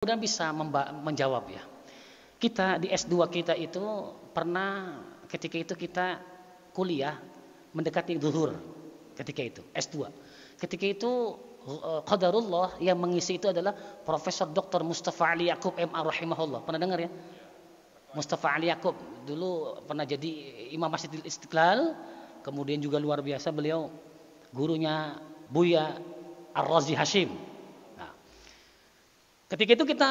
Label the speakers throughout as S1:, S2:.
S1: mudah bisa menjawab ya. Kita di S2 kita itu pernah ketika itu kita kuliah mendekati zuhur ketika itu S2. Ketika itu qadarullah yang mengisi itu adalah Profesor Dr. Mustafa Ali Yaqub MA rahimahullah. Pernah dengar ya? Mustafa Ali Yaqub dulu pernah jadi Imam Masjidil Istiqlal, kemudian juga luar biasa beliau gurunya Buya Ar-Razi Hashim. Nah, ketika itu kita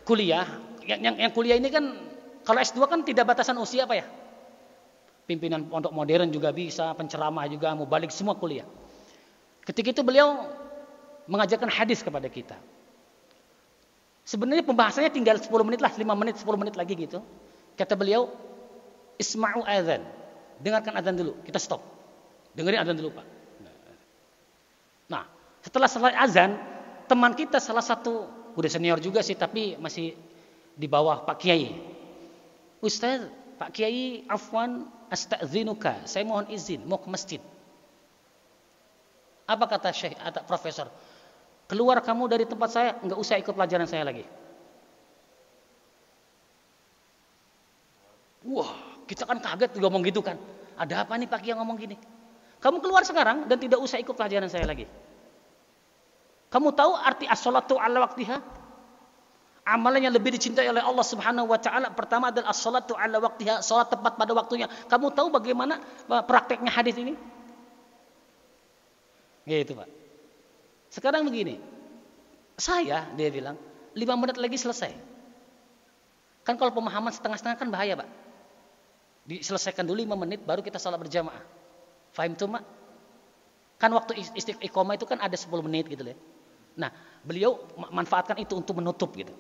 S1: kuliah, yang kuliah ini kan kalau S2 kan tidak batasan usia apa ya? Pimpinan pondok modern juga bisa, penceramah juga, mubalik semua kuliah. Ketika itu beliau mengajarkan hadis kepada kita. Sebenarnya pembahasannya tinggal 10 menit lah, 5 menit, 10 menit lagi gitu. Kata beliau, isma'u adzan. Dengarkan adzan dulu, kita stop. Dengerin adzan dulu, Pak. Nah, setelah selesai azan, teman kita salah satu, udah senior juga sih, tapi masih di bawah Pak Kiai. Ustaz, Pak Kiai, afwan, asta'dzinuka, saya mohon izin, mau ke masjid. Apa kata Syekh atau Profesor? Keluar kamu dari tempat saya, enggak usah ikut pelajaran saya lagi. Wah, kita kan kaget ngomong gitu kan. Ada apa nih Pak Kiai ngomong gini? Kamu keluar sekarang dan tidak usah ikut pelajaran saya lagi. Kamu tahu arti as-salatu ala waqtiha? Amalan yang lebih dicintai oleh Allah Subhanahu wa taala pertama adalah as-salatu ala waqtiha, salat tepat pada waktunya. Kamu tahu bagaimana prakteknya hadis ini? Gitu, Pak. Sekarang begini. Dia bilang, 5 menit lagi selesai. Kan kalau pemahaman setengah-setengah kan bahaya, Pak. Diselesaikan dulu 5 menit baru kita salat berjamaah. Fahim tuh, Mak? Kan waktu istiqomah itu kan ada 10 menit gitu loh. Nah, beliau manfaatkan itu untuk menutup gitu.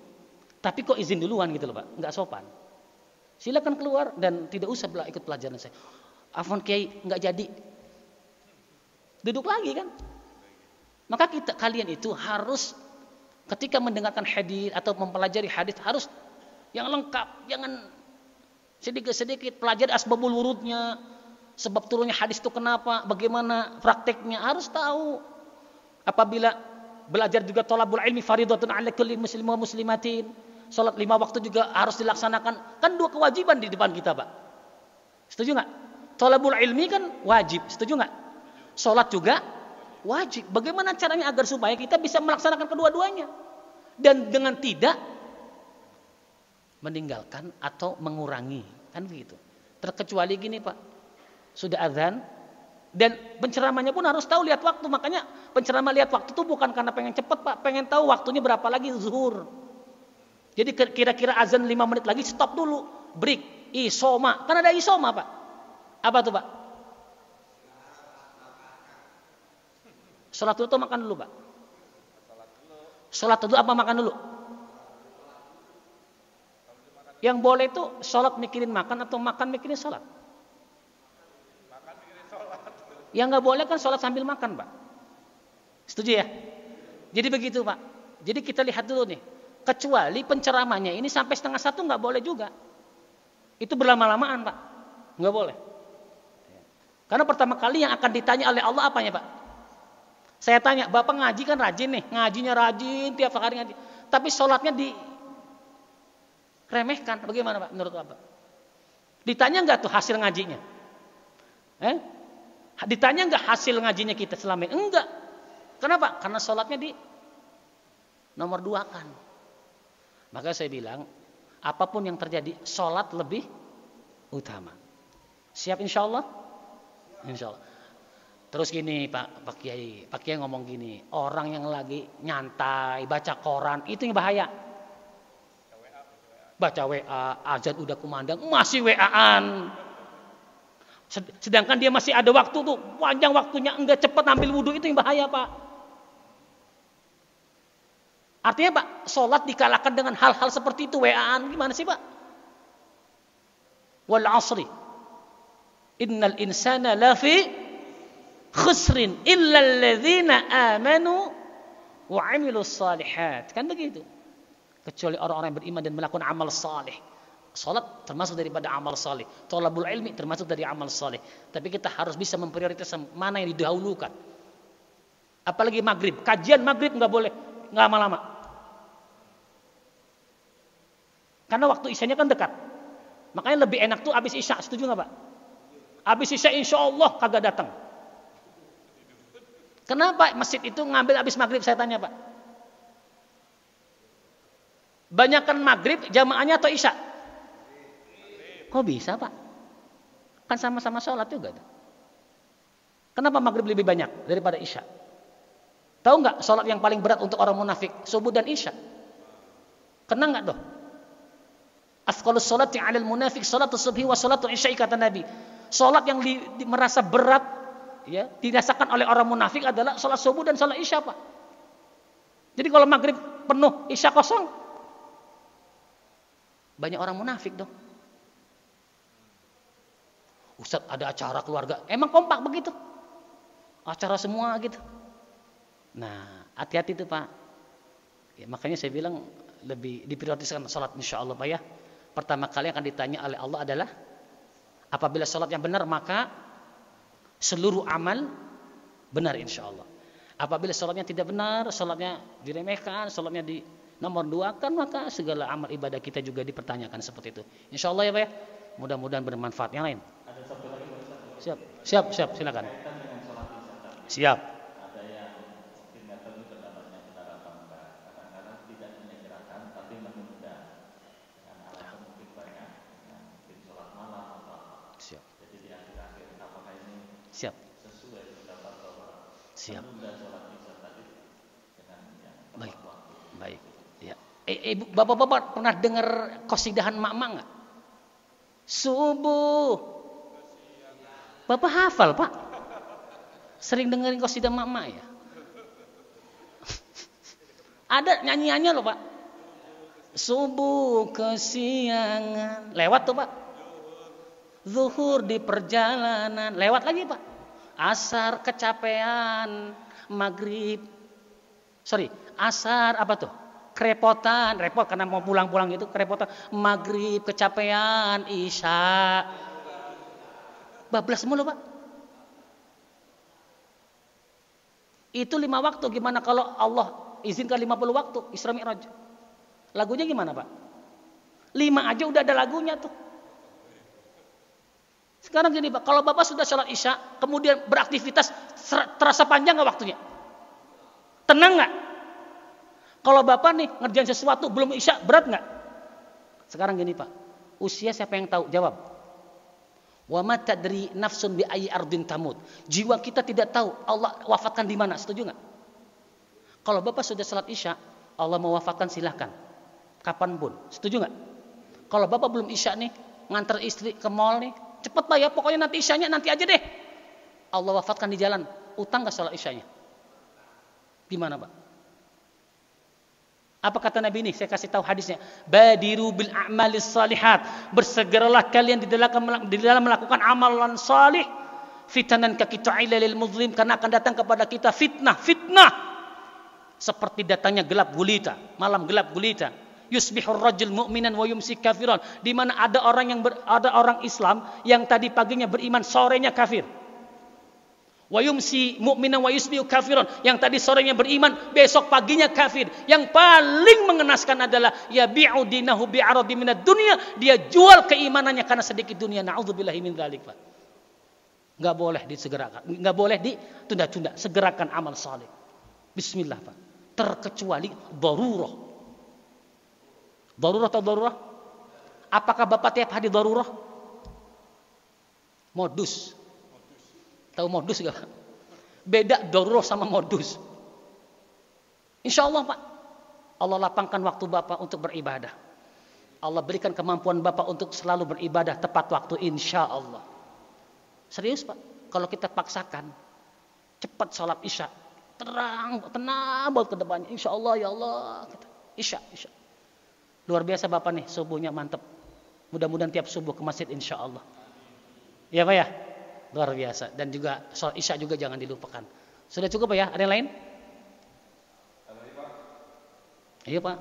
S1: Tapi kok izin duluan gitu loh, Pak. Enggak sopan. Silakan keluar dan tidak usah ikut pelajaran saya. Afwan Kiai, enggak jadi. Duduk lagi kan. Maka kalian itu harus ketika mendengarkan hadis atau mempelajari hadis harus yang lengkap, jangan sedikit-sedikit pelajari asbabul wurudnya. Sebab turunnya hadis itu kenapa, bagaimana prakteknya, harus tahu. Apabila belajar juga thalabul ilmi fardhatun 'ala kulli muslimin wa muslimatin. Salat 5 waktu juga harus dilaksanakan. Kan 2 kewajiban di depan kita, Pak. Setuju enggak? Thalabul ilmi kan wajib, setuju enggak? Salat juga wajib. Bagaimana caranya agar supaya kita bisa melaksanakan kedua-duanya dan dengan tidak meninggalkan atau mengurangi, kan begitu. Terkecuali gini, Pak. Sudah azan dan penceramahnya pun harus tahu lihat waktu. Makanya penceramah lihat waktu itu bukan karena pengen cepat, Pak, pengen tahu waktunya berapa lagi zuhur. Jadi kira-kira azan 5 menit lagi stop dulu, break, isoma. Kan ada isoma, Pak. Apa tuh, Pak? Salat dulu atau makan dulu, Pak? Salat dulu apa makan dulu? Yang boleh itu salat mikirin makan atau makan mikirin salat? Yang nggak boleh kan sholat sambil makan, Pak. Setuju ya? Jadi begitu, Pak. Jadi kita lihat dulu nih. Kecuali penceramahnya ini sampai 12:30 nggak boleh juga. Itu berlama-lamaan, Pak. Nggak boleh. Karena pertama kali yang akan ditanya oleh Allah apanya, Pak? Saya tanya, Bapak ngaji kan rajin nih. Ngajinya rajin, tiap hari ngaji. Tapi sholatnya diremehkan. Bagaimana, Pak? Menurut Bapak? Ditanya nggak tuh hasil ngajinya? Ditanya enggak hasil ngajinya kita selama ini? Enggak. Kenapa? Karena sholatnya di nomor 2 kan. Maka saya bilang, apapun yang terjadi, sholat lebih utama. Siap insya Allah? Insya Allah. Terus gini Pak Kiai. Pak Kiai ngomong gini, orang yang lagi nyantai, baca koran, itu yang bahaya. Baca WA, azan udah kumandang, masih WA-an. Sedangkan dia masih ada waktu tuh, panjang waktunya, enggak cepat ambil wudhu, itu yang bahaya, Pak. Artinya, Pak, sholat dikalahkan dengan hal-hal seperti itu, WA-an, gimana sih, Pak? Wal asri, innal insana lafi khusrin illa alladzina amanu wa amilus salihat. Kan begitu. Kecuali orang-orang yang beriman dan melakukan amal saleh. Salat termasuk daripada amal saleh. Thalabul ilmi termasuk dari amal saleh. Tapi kita harus bisa memprioritaskan mana yang didahulukan. Apalagi maghrib. Kajian maghrib nggak boleh nggak lama-lama. Karena waktu isyanya kan dekat. Makanya lebih enak tuh habis isya, setuju nggak Pak? Habis isya insya Allah kagak datang. Kenapa masjid itu ngambil habis maghrib, saya tanya Pak? Banyakan maghrib jamaahnya atau isya? Kok bisa Pak? Kan sama-sama sholat juga. Kenapa maghrib lebih banyak daripada isya? Tahu nggak sholat yang paling berat untuk orang munafik? Subuh dan isya. Kena nggak doh? Afqalus sholati 'alal munafik sholatus subhi wa sholatul isya, kata Nabi. Sholat yang merasa berat ya, dirasakan oleh orang munafik adalah sholat subuh dan sholat isya Pak. Jadi kalau maghrib penuh, isya kosong, banyak orang munafik dong. Ustaz ada acara keluarga, emang kompak begitu, acara semua gitu. Nah hati-hati tuh Pak ya, makanya saya bilang lebih diprioritaskan sholat insya Allah Pak ya. Pertama kali akan ditanya oleh Allah adalah apabila sholat yang benar maka seluruh amal benar insya Allah. Apabila sholatnya tidak benar, sholatnya diremehkan, sholatnya di nomor 2 kan, maka segala amal ibadah kita juga dipertanyakan seperti itu. Insya Allah ya Pak ya. Mudah-mudahan bermanfaat. Yang lain? Siap, silakan. Siap. Siap. Siap. Baik. Ya. Ibu, bapak-bapak pernah dengar qasidahan mak-mak nggak? Subuh. Bapak hafal Pak? Sering dengerin qasidah mak-mak ya? Ada nyanyiannya loh Pak. Subuh kesiangan. Lewat tuh Pak. Zuhur di perjalanan. Lewat lagi Pak. Asar kecapean. Maghrib. Asar apa tuh? Kerepotan. Repot karena mau pulang-pulang gitu. Kerepotan. Maghrib kecapean. Isya. Bablas mulu Pak. Itu 5 waktu. Gimana kalau Allah izinkan 50 waktu Isra Mi'raj? Lagunya gimana Pak? 5 aja udah ada lagunya tuh. Sekarang gini Pak, kalau Bapak sudah sholat isya, kemudian beraktivitas, terasa panjang nggak waktunya? Tenang nggak? Kalau Bapak nih ngerjain sesuatu belum isya, berat nggak? Sekarang gini Pak, usia siapa yang tahu? Jawab. Wa ma tadri nafsun bi ayyi ardin tamut. Jiwa kita tidak tahu Allah wafatkan di mana, setuju nggak? Kalau Bapak sudah sholat isya, Allah mau wafatkan silahkan, kapanpun, setuju nggak? Kalau Bapak belum isya nih, nganter istri ke mall nih, cepet Pak ya, pokoknya nanti isyanya nanti aja deh. Allah wafatkan di jalan, utang nggak sholat isyanya? Gimana Pak? Apa kata Nabi ini? Saya kasih tahu hadisnya. Badiru bil a'malis salihat. Bersegeralah kalian di dalam melakukan amalan salih. Fitanan kakitu'ila lil muslim. Karena akan datang kepada kita fitnah. Seperti datangnya gelap gulita. Malam gelap gulita. Yusbihur rajul mu'minan wa yumsi kafiran. Di mana ada orang Islam yang tadi paginya beriman, sorenya kafir. Wa yumsi mu'minan wa yusbihu kafiran, yang tadi sorenya beriman, besok paginya kafir. Yang paling mengenaskan adalah yabi'u dinahu bi'aradi minad dunya, dia jual keimanannya karena sedikit dunia. Na'udzubillahi min dzalik, Pak. Enggak boleh disegerakan, enggak boleh ditunda-tunda. Segerakan amal saleh. Bismillah, Pak. Terkecuali darurah. Darurah atau darurah? Apakah Bapak tiap hari darurah? Modus. Tahu modus gak? Beda darurah sama modus. Insya Allah Pak, Allah lapangkan waktu Bapak untuk beribadah. Allah berikan kemampuan Bapak untuk selalu beribadah tepat waktu, insya Allah. Serius Pak, kalau kita paksakan cepat sholat isya, tenang buat ke depannya, insya Allah ya Allah. Isya. Luar biasa Bapak nih, subuhnya mantep. Mudah-mudahan tiap subuh ke masjid insya Allah. Ya Pak ya. Luar biasa. Dan juga sholat isya juga jangan dilupakan. Sudah cukup Pak ya? Ada yang lain? Ayo Pak.